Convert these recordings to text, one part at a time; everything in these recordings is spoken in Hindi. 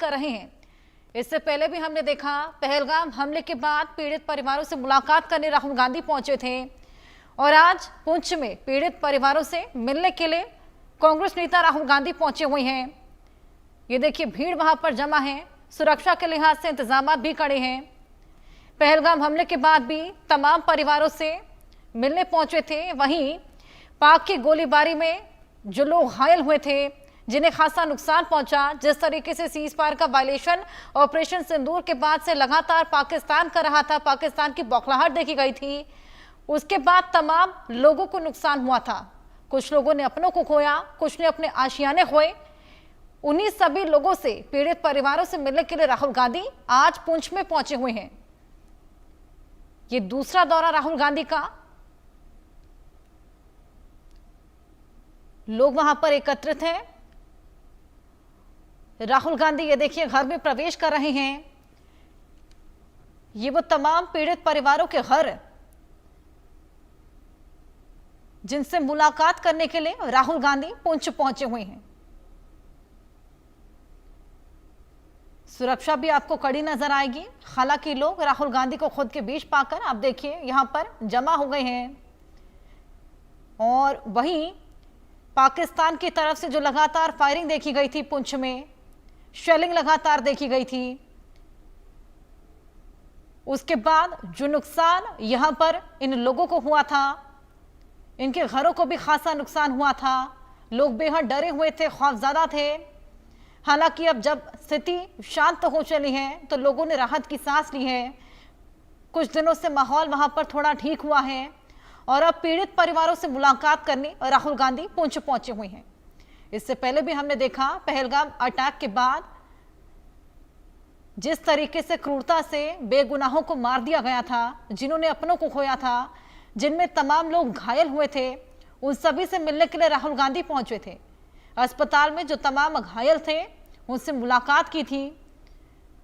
कर रहे हैं। इससे पहले भी हमने देखा पहलगाम हमले के बाद पीड़ित परिवारों से मुलाकात करने राहुल गांधी पहुंचे थे और आज पुंछ में पीड़ित परिवारों से मिलने के लिए कांग्रेस नेता राहुल गांधी पहुंचे हुए हैं। ये देखिए भीड़ वहां पर जमा है, सुरक्षा के लिहाज से इंतजाम भी कड़े हैं। पहलगाम हमले के बाद भी तमाम परिवारों से मिलने पहुंचे थे। वहीं पाक की गोलीबारी में जो लोग घायल हुए थे, जिन्हें खासा नुकसान पहुंचा, जिस तरीके से सीज फायर का वायलेशन ऑपरेशन सिंदूर के बाद से लगातार पाकिस्तान कर रहा था, पाकिस्तान की बौखलाहट देखी गई थी, उसके बाद तमाम लोगों को नुकसान हुआ था। कुछ लोगों ने अपनों को खोया, कुछ ने अपने आशियाने खोए। उन्हीं सभी लोगों से, पीड़ित परिवारों से मिलने के लिए राहुल गांधी आज पुंछ में पहुंचे हुए हैं। ये दूसरा दौरा राहुल गांधी का। लोग वहां पर एकत्रित हैं। राहुल गांधी ये देखिए घर में प्रवेश कर रहे हैं। ये वो तमाम पीड़ित परिवारों के घर जिनसे मुलाकात करने के लिए राहुल गांधी पुंछ पहुंचे हुए हैं। सुरक्षा भी आपको कड़ी नजर आएगी। हालांकि लोग राहुल गांधी को खुद के बीच पाकर आप देखिए यहां पर जमा हो गए हैं। और वहीं पाकिस्तान की तरफ से जो लगातार फायरिंग देखी गई थी, पुंछ में शेलिंग लगातार देखी गई थी, उसके बाद जो नुकसान यहां पर इन लोगों को हुआ था, इनके घरों को भी खासा नुकसान हुआ था। लोग बेहद डरे हुए थे, खौफजदा थे। हालांकि अब जब स्थिति शांत हो चली है तो लोगों ने राहत की सांस ली है। कुछ दिनों से माहौल वहां पर थोड़ा ठीक हुआ है और अब पीड़ित परिवारों से मुलाकात करने राहुल गांधी पुंछ पहुंचे हुए हैं। इससे पहले भी हमने देखा पहलगाम अटैक के बाद जिस तरीके से क्रूरता से बेगुनाहों को मार दिया गया था, जिन्होंने अपनों को खोया था, जिनमें तमाम लोग घायल हुए थे, उन सभी से मिलने के लिए राहुल गांधी पहुंचे थे। अस्पताल में जो तमाम घायल थे उनसे मुलाकात की थी,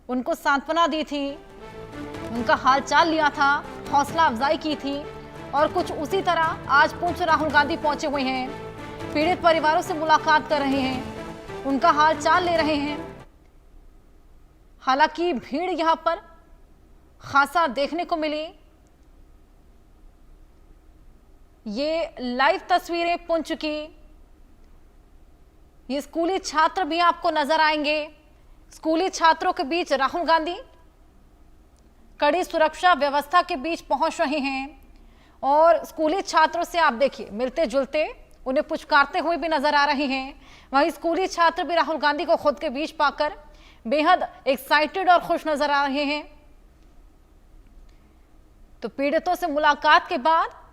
उनको सांत्वना दी थी, उनका हालचाल लिया था, हौसला अफजाई की थी। और कुछ उसी तरह आज पुंछ राहुल गांधी पहुंचे हुए हैं। पीड़ित परिवारों से मुलाकात कर रहे हैं, उनका हालचाल ले रहे हैं। हालांकि भीड़ यहां पर खासा देखने को मिली। ये लाइव तस्वीरें पुंछ की। ये स्कूली छात्र भी आपको नजर आएंगे। स्कूली छात्रों के बीच राहुल गांधी कड़ी सुरक्षा व्यवस्था के बीच पहुंच रहे हैं और स्कूली छात्रों से आप देखिए मिलते जुलते, उन्हें पुचकारते हुए भी नजर आ रहे हैं। वहीं स्कूली छात्र भी राहुल गांधी को खुद के बीच पाकर बेहद एक्साइटेड और खुश नजर आ रहे हैं। तो पीड़ितों से मुलाकात के बाद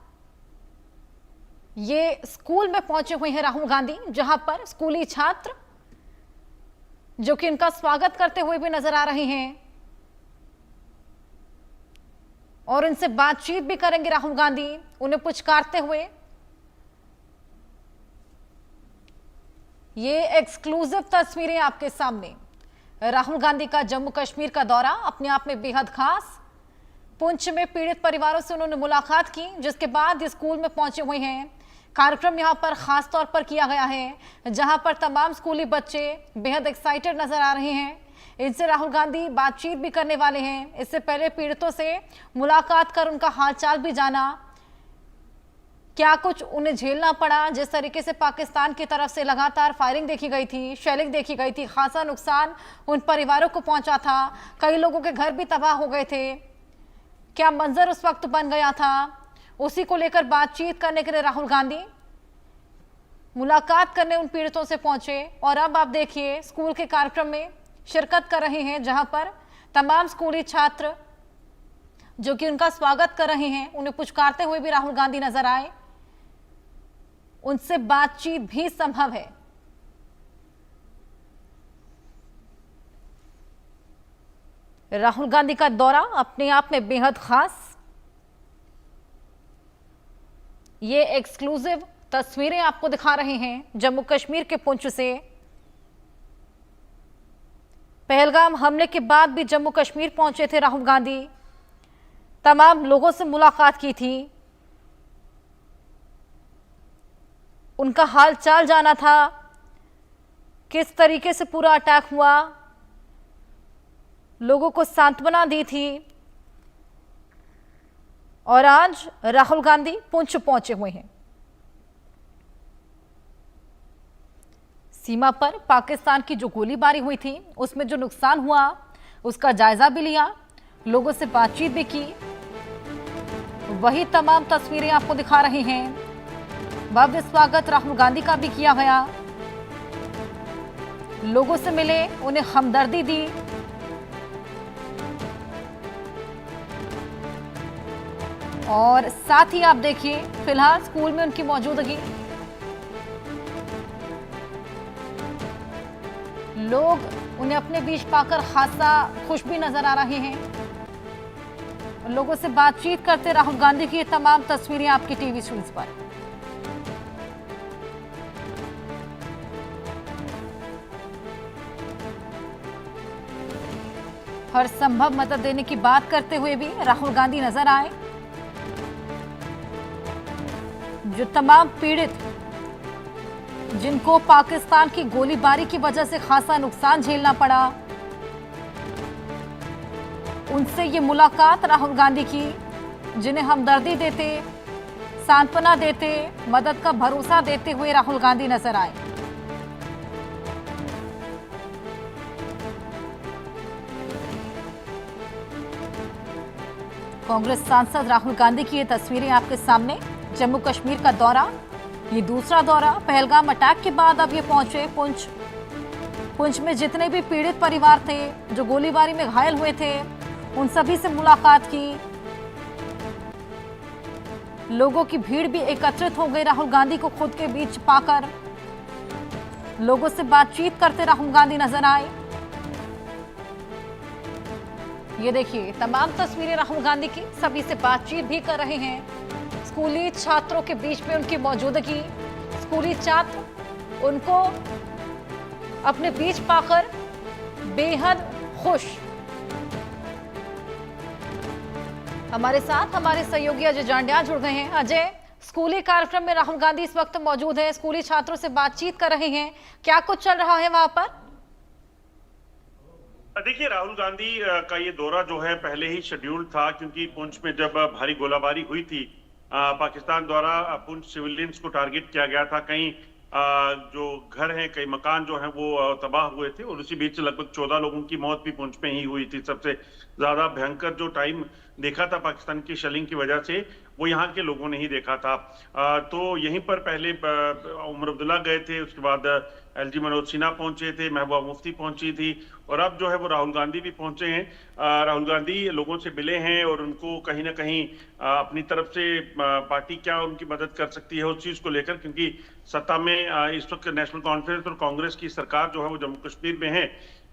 ये स्कूल में पहुंचे हुए हैं राहुल गांधी, जहां पर स्कूली छात्र जो कि इनका स्वागत करते हुए भी नजर आ रहे हैं और इनसे बातचीत भी करेंगे राहुल गांधी, उन्हें पुचकारते हुए। ये एक्सक्लूसिव तस्वीरें आपके सामने। राहुल गांधी का जम्मू कश्मीर का दौरा अपने आप में बेहद खास। पुंछ में पीड़ित परिवारों से उन्होंने मुलाकात की, जिसके बाद ये स्कूल में पहुंचे हुए हैं। कार्यक्रम यहां पर खास तौर पर किया गया है, जहां पर तमाम स्कूली बच्चे बेहद एक्साइटेड नजर आ रहे हैं। इनसे राहुल गांधी बातचीत भी करने वाले हैं। इससे पहले पीड़ितों से मुलाकात कर उनका हालचाल भी जाना, क्या कुछ उन्हें झेलना पड़ा। जिस तरीके से पाकिस्तान की तरफ से लगातार फायरिंग देखी गई थी, शेलिंग देखी गई थी, खासा नुकसान उन परिवारों को पहुंचा था। कई लोगों के घर भी तबाह हो गए थे। क्या मंजर उस वक्त बन गया था, उसी को लेकर बातचीत करने के लिए राहुल गांधी मुलाकात करने उन पीड़ितों से पहुंचे। और अब आप देखिए स्कूल के कार्यक्रम में शिरकत कर रहे हैं, जहां पर तमाम स्कूली छात्र जो कि उनका स्वागत कर रहे हैं, उन्हें पुचकारते हुए भी राहुल गांधी नजर आए। उनसे बातचीत भी संभव है। राहुल गांधी का दौरा अपने आप में बेहद खास। ये एक्सक्लूसिव तस्वीरें आपको दिखा रहे हैं जम्मू कश्मीर के पुंछ से। पहलगाम हमले के बाद भी जम्मू कश्मीर पहुंचे थे राहुल गांधी, तमाम लोगों से मुलाकात की थी, उनका हाल चाल जाना था, किस तरीके से पूरा अटैक हुआ, लोगों को सांत्वना दी थी और आज राहुल गांधी पुंछ पहुंचे हुए हैं। सीमा पर पाकिस्तान की जो गोलीबारी हुई थी उसमें जो नुकसान हुआ उसका जायजा भी लिया, लोगों से बातचीत भी की। वही तमाम तस्वीरें आपको दिखा रहे हैं। भव्य स्वागत राहुल गांधी का भी किया गया, लोगों से मिले, उन्हें हमदर्दी दी। और साथ ही आप देखिए फिलहाल स्कूल में उनकी मौजूदगी, लोग उन्हें अपने बीच पाकर खासा खुश भी नजर आ रहे हैं। लोगों से बातचीत करते राहुल गांधी की ये तमाम तस्वीरें आपकी टीवी स्क्रीन पर। हर संभव मदद देने की बात करते हुए भी राहुल गांधी नजर आए। जो तमाम पीड़ित जिनको पाकिस्तान की गोलीबारी की वजह से खासा नुकसान झेलना पड़ा, उनसे ये मुलाकात राहुल गांधी की, जिन्हें हमदर्दी देते, सांत्वना देते, मदद का भरोसा देते हुए राहुल गांधी नजर आए। कांग्रेस सांसद राहुल गांधी की ये तस्वीरें आपके सामने। जम्मू कश्मीर का दौरा, ये दूसरा दौरा। पहलगाम अटैक के बाद अब ये पहुंचे पुंछ में जितने भी पीड़ित परिवार थे जो गोलीबारी में घायल हुए थे, उन सभी से मुलाकात की। लोगों की भीड़ भी एकत्रित हो गई राहुल गांधी को खुद के बीच पाकर। लोगों से बातचीत करते राहुल गांधी नजर आए। ये देखिए तमाम तस्वीरें राहुल गांधी की, सभी से बातचीत भी कर रहे हैं। स्कूली छात्रों के बीच में उनकी मौजूदगी, स्कूली छात्र उनको अपने बीच पाकर बेहद खुश। हमारे साथ हमारे सहयोगी अजय जांड्या जुड़ गए हैं। अजय, स्कूली कार्यक्रम में राहुल गांधी इस वक्त मौजूद है, स्कूली छात्रों से बातचीत कर रहे हैं, क्या कुछ चल रहा है वहां पर? देखिए, राहुल गांधी का ये दौरा जो है पहले ही शेड्यूल्ड था, क्योंकि पुंछ में जब भारी गोलाबारी हुई थी, पाकिस्तान द्वारा पुंछ सिविलियंस को टारगेट किया गया था। कई जो घर हैं, कई मकान जो हैं वो तबाह हुए थे और उसी बीच लगभग 14 लोगों की मौत भी पुंछ में ही हुई थी। सबसे ज्यादा भयंकर जो टाइम देखा था पाकिस्तान की शेलिंग की वजह से, वो यहाँ के लोगों ने ही देखा था। तो यहीं पर पहले उमर अब्दुल्ला गए थे, उसके बाद एलजी मनोज सिन्हा पहुंचे थे, महबूबा मुफ्ती पहुंची थी और अब जो है वो राहुल गांधी भी पहुंचे हैं। राहुल गांधी लोगों से मिले हैं और उनको कहीं ना कहीं अपनी तरफ से पार्टी क्या उनकी मदद कर सकती है उस चीज को लेकर, क्योंकि सत्ता में इस वक्त नेशनल कॉन्फ्रेंस और कांग्रेस की सरकार जो है वो जम्मू कश्मीर में है।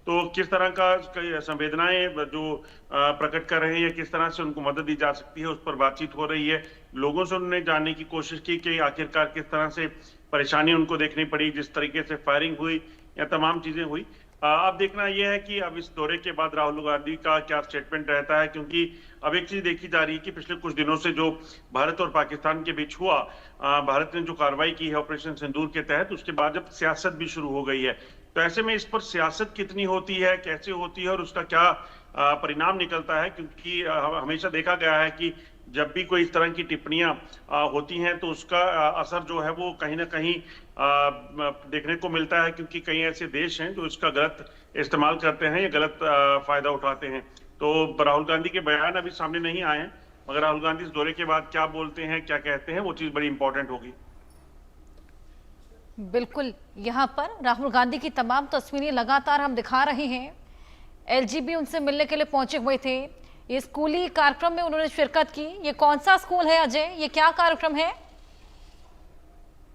तो किस तरह का संवेदनाएं जो प्रकट कर रहे हैं, किस तरह से उनको मदद दी जा सकती है, उस पर बातचीत हो रही है। लोगों से उन्होंने जानने की कोशिश की कि आखिरकार किस तरह से परेशानी उनको देखनी पड़ी, जिस तरीके से फायरिंग हुई या तमाम चीजें हुई। अब देखना यह है कि अब इस दौरे के बाद राहुल गांधी का क्या स्टेटमेंट रहता है, क्योंकि अब एक चीज देखी जा रही है कि पिछले कुछ दिनों से जो भारत और पाकिस्तान के बीच हुआ, भारत ने जो कार्रवाई की है ऑपरेशन सिंदूर के तहत, उसके बाद जब सियासत भी शुरू हो गई है, तो ऐसे में इस पर सियासत कितनी होती है, कैसे होती है और उसका क्या परिणाम निकलता है, क्योंकि हमेशा देखा गया है कि जब भी कोई इस तरह की टिप्पणियां होती हैं तो उसका असर जो है वो कहीं ना कहीं देखने को मिलता है, क्योंकि कई ऐसे देश हैं जो इसका गलत इस्तेमाल करते हैं या गलत फायदा उठाते हैं। तो राहुल गांधी के बयान अभी सामने नहीं आए हैं, मगर राहुल गांधी इस दौरे के बाद क्या बोलते हैं, क्या कहते हैं, वो चीज बड़ी इंपॉर्टेंट होगी। बिल्कुल, यहाँ पर राहुल गांधी की तमाम तस्वीरें लगातार हम दिखा रहे हैं। एलजी भी उनसे मिलने के लिए पहुंचे हुए थे। ये स्कूली कार्यक्रम में उन्होंने शिरकत की। ये कौन सा स्कूल है अजय, ये क्या कार्यक्रम है?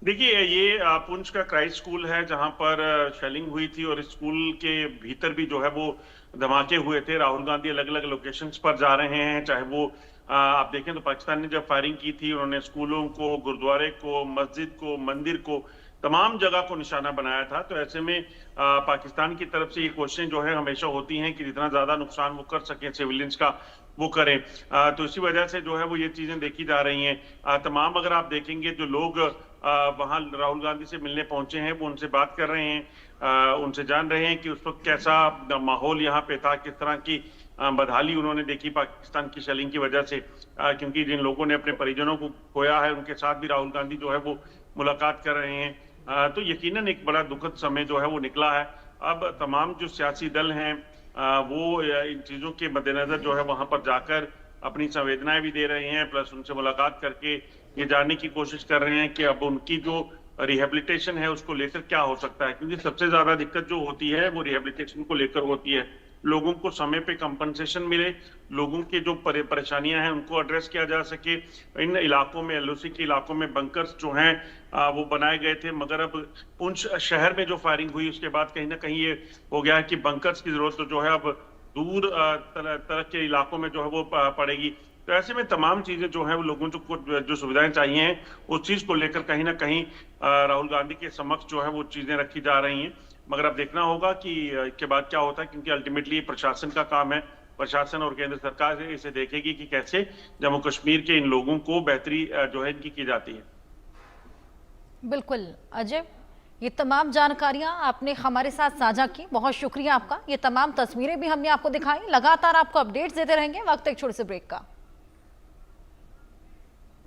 देखिए, ये पुंछ का क्राइस्ट स्कूल है जहां पर शेलिंग हुई थी और स्कूल के भीतर भी जो है वो धमाके हुए थे। राहुल गांधी अलग अलग लोकेशंस पर जा रहे हैं, चाहे वो आप देखें तो पाकिस्तान ने जब फायरिंग की थी, उन्होंने स्कूलों को, गुरुद्वारे को, मस्जिद को, मंदिर को, तमाम जगह को निशाना बनाया था। तो ऐसे में पाकिस्तान की तरफ से ये कोशिशें जो है हमेशा होती हैं कि जितना ज्यादा नुकसान वो कर सकें सिविलियंस का, वो करें। तो इसी वजह से जो है वो ये चीजें देखी जा रही हैं। तमाम अगर आप देखेंगे जो लोग वहां राहुल गांधी से मिलने पहुंचे हैं, वो उनसे बात कर रहे हैं। उनसे जान रहे हैं कि उस वक्त कैसा माहौल यहाँ पे था, किस तरह की बदहाली उन्होंने देखी पाकिस्तान की शेलिंग की वजह से, क्योंकि जिन लोगों ने अपने परिजनों को खोया है उनके साथ भी राहुल गांधी जो है वो मुलाकात कर रहे हैं। तो यकीनन एक बड़ा दुखद समय जो है वो निकला है। अब तमाम जो सियासी दल हैं वो इन चीजों के मद्देनजर जो है वहां पर जाकर अपनी संवेदनाएं भी दे रहे हैं, प्लस उनसे मुलाकात करके ये जानने की कोशिश कर रहे हैं कि अब उनकी जो रिहेबिलिटेशन है उसको लेकर क्या हो सकता है, क्योंकि सबसे ज्यादा दिक्कत जो होती है वो रिहेबिलिटेशन को लेकर होती है। लोगों को समय पे कंपनसेशन मिले, लोगों के जो परेशानियां हैं उनको एड्रेस किया जा सके। इन इलाकों में, एलओसी के इलाकों में बंकर्स जो हैं वो बनाए गए थे, मगर अब पुंछ शहर में जो फायरिंग हुई उसके बाद कहीं ना कहीं ये हो गया है कि बंकर्स की जरूरत तो जो है अब दूर तरह के इलाकों में जो है वो पड़ेगी। तो ऐसे में तमाम चीजें जो है वो लोगों को जो सुविधाएं चाहिए हैं उस चीज को लेकर कहीं ना कहीं राहुल गांधी के समक्ष जो है वो चीजें रखी जा रही हैं। मगर अब देखना होगा कि इसके बाद क्या होता है, क्योंकि अल्टीमेटली प्रशासन का काम है। प्रशासन और केंद्र सरकार इसे देखेगी कि कैसे जम्मू कश्मीर के इन लोगों को बेहतरी जो है इनकी की जाती है। बिल्कुल अजय, ये तमाम जानकारियां आपने हमारे साथ साझा की, बहुत शुक्रिया आपका। ये तमाम तस्वीरें भी हमने आपको दिखाई, लगातार आपको अपडेट्स देते रहेंगे। वक्त एक छोटे से ब्रेक का।